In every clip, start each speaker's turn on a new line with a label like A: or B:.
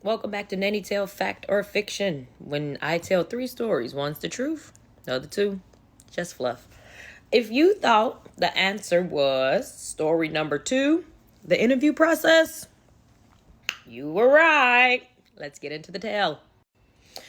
A: Welcome back to Nanny Tell Fact or Fiction. When I tell 3 stories, one's the truth, the other 2, just fluff. If you thought the answer was story number 2, the interview process, you were right. Let's get into the tale.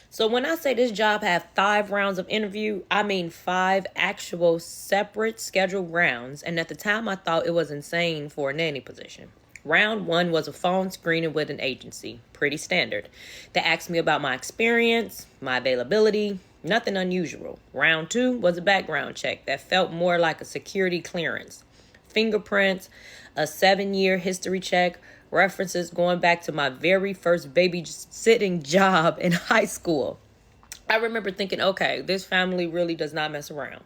A: So when I say this job had 5 rounds of interview, I mean 5 actual separate scheduled rounds. And at the time, I thought it was insane for a nanny position. Round 1 was a phone screening with an agency. Pretty standard. They asked me about my experience, my availability, nothing unusual. Round 2 was a background check that felt more like a security clearance. Fingerprints, a 7-year history check, references going back to my very first babysitting job in high school. I remember thinking, okay, this family really does not mess around.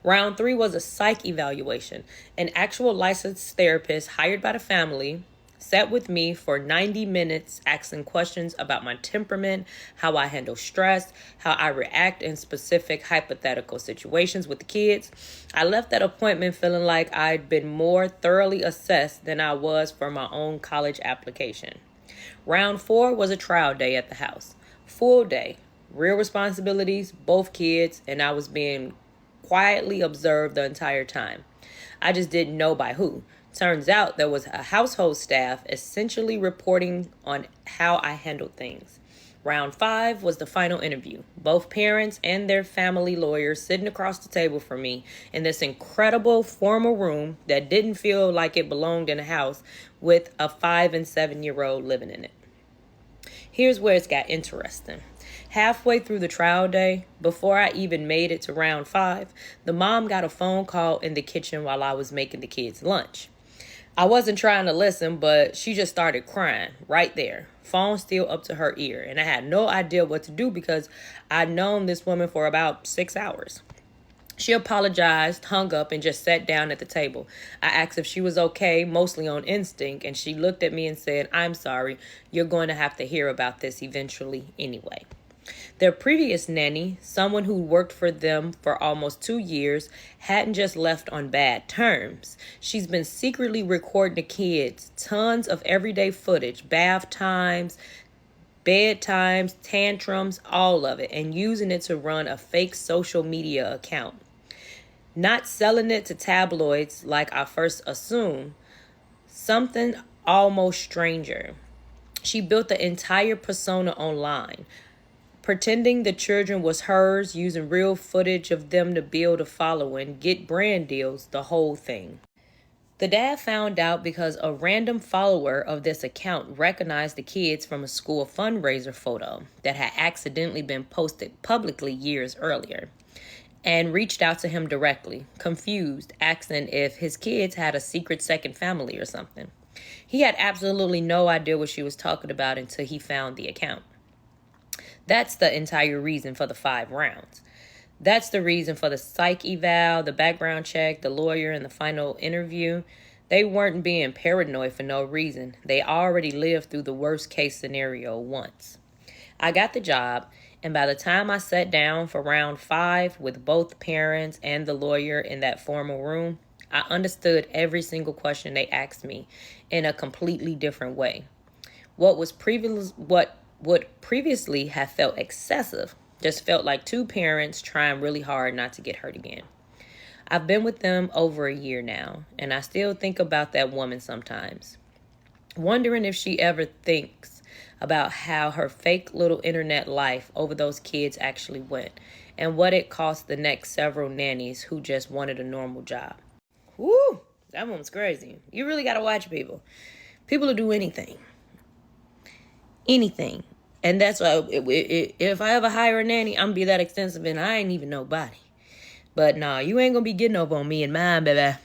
A: Round 3 was a psych evaluation. An actual licensed therapist hired by the family sat with me for 90 minutes asking questions about my temperament, how I handle stress, how I react in specific hypothetical situations with the kids. I left that appointment feeling like I'd been more thoroughly assessed than I was for my own college application. Round 4 was a trial day at the house. Full day, real responsibilities, both kids, and I was being quietly observed the entire time. I just didn't know by who. Turns out there was a household staff essentially reporting on how I handled things. Round 5 was the final interview. Both parents and their family lawyers sitting across the table from me in this incredible formal room that didn't feel like it belonged in a house with a 5 and 7-year-old living in it. Here's where it got interesting. Halfway through the trial day, before I even made it to round 5, the mom got a phone call in the kitchen while I was making the kids lunch. I wasn't trying to listen, but she just started crying right there. Phone still up to her ear, and I had no idea what to do because I'd known this woman for about 6 hours. She apologized, hung up, and just sat down at the table. I asked if she was okay, mostly on instinct, and she looked at me and said, "I'm sorry, you're going to have to hear about this eventually anyway." Their previous nanny, someone who worked for them for almost 2 years, hadn't just left on bad terms. She's been secretly recording the kids, tons of everyday footage, bath times, bedtimes, tantrums, all of it, and using it to run a fake social media account. Not selling it to tabloids like I first assumed, something almost stranger. She built the entire persona online, pretending the children was hers, using real footage of them to build a following, get brand deals, the whole thing. The dad found out because a random follower of this account recognized the kids from a school fundraiser photo that had accidentally been posted publicly years earlier, and reached out to him directly, confused, asking if his kids had a secret second family or something. He had absolutely no idea what she was talking about until he found the account. That's the entire reason for the 5 rounds. That's the reason for the psych eval, the background check, the lawyer, and the final interview. They weren't being paranoid for no reason. They already lived through the worst case scenario once. I got the job, and by the time I sat down for round 5 with both parents and the lawyer in that formal room, I understood every single question they asked me in a completely different way. What would previously have felt excessive just felt like 2 parents trying really hard not to get hurt again. I've been with them over a year now, and I still think about that woman sometimes, wondering if she ever thinks about how her fake little internet life over those kids actually went, and what it cost the next several nannies who just wanted a normal job. Woo! That one's crazy. You really gotta watch people. People will do anything. Anything. And that's why if I ever hire a nanny, I'm gonna be that extensive and I ain't even nobody. But nah, you ain't gonna be getting up on me and mine, baby.